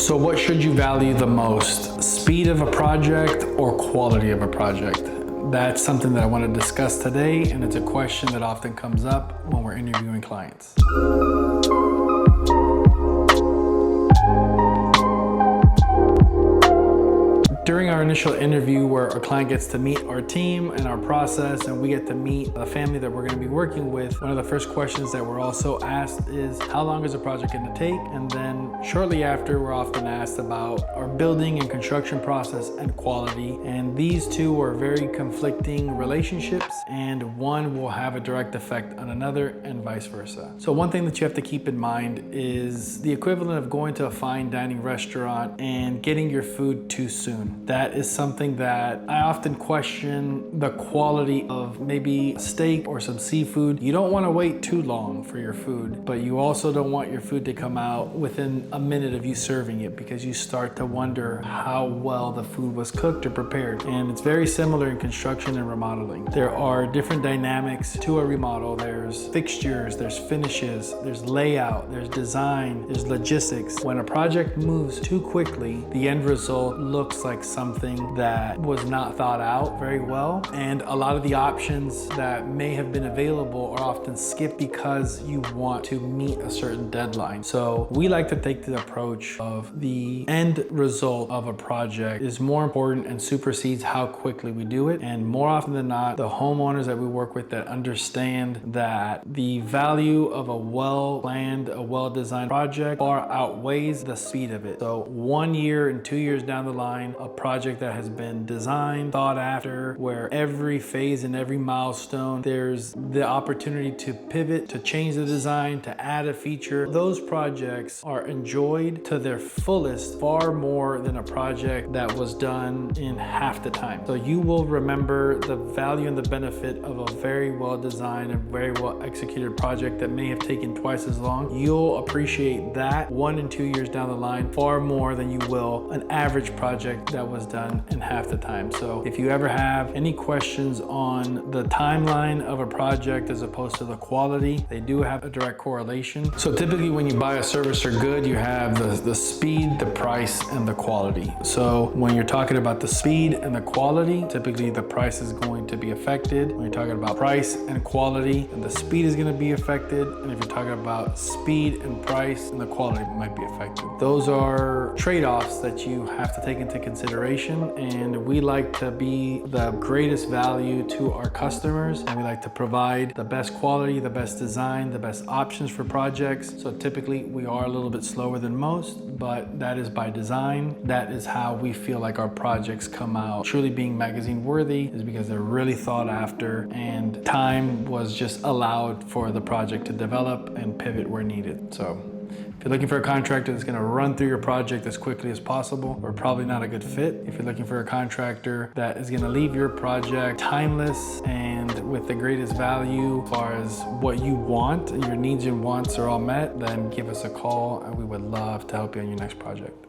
So what should you value the most? Speed of a project or quality of a project? That's something that I want to discuss today, and it's a question that often comes up when we're interviewing clients. During our initial interview where our client gets to meet our team and our process and we get to meet the family that we're going to be working with, one of the first questions that we're also asked is, how long is the project going to take? And then shortly after, we're often asked about our building and construction process and quality. And these two are very conflicting relationships, and one will have a direct effect on another and vice versa. So one thing that you have to keep in mind is the equivalent of going to a fine dining restaurant and getting your food too soon. That is something that I often question the quality of maybe steak or some seafood. You don't want to wait too long for your food, but you also don't want your food to come out within a minute of you serving it, because you start to wonder how well the food was cooked or prepared. And it's very similar in construction and remodeling. There are different dynamics to a remodel. There's fixtures, there's finishes, there's layout, there's design, there's logistics. When a project moves too quickly, the end result looks like something that was not thought out very well, and a lot of the options that may have been available are often skipped because you want to meet a certain deadline. So we like to take the approach of the end result of a project is more important and supersedes how quickly we do it. And more often than not, the homeowners that we work with that understand that the value of a well-planned, a well-designed project far outweighs the speed of it. So 1 year and 2 years down the line, a project that has been designed, thought after, where every phase and every milestone, there's the opportunity to pivot, to change the design, to add a feature. Those projects are enjoyed to their fullest far more than a project that was done in half the time. So you will remember the value and the benefit of a very well designed and very well executed project that may have taken twice as long. You'll appreciate that 1 and 2 years down the line far more than you will an average project that was done in half the time. So if you ever have any questions on the timeline of a project as opposed to the quality, they do have a direct correlation. So typically when you buy a service or good, you have the speed, the price, and the quality. So when you're talking about the speed and the quality, typically the price is going to be affected. When you're talking about price and quality, and the speed is going to be affected. And if you're talking about speed and price, and the quality might be affected. Those are trade-offs that you have to take into consideration, and we like to be the greatest value to our customers, and we like to provide the best quality, the best design, the best options for projects. So typically we are a little bit slower than most, but that is by design. That is how we feel like our projects come out truly being magazine worthy, is because they're really thought after and time was just allowed for the project to develop and pivot where needed. So if you're looking for a contractor that's gonna run through your project as quickly as possible, we're probably not a good fit. If you're looking for a contractor that is gonna leave your project timeless and with the greatest value as far as what you want, your needs and wants are all met, then give us a call and we would love to help you on your next project.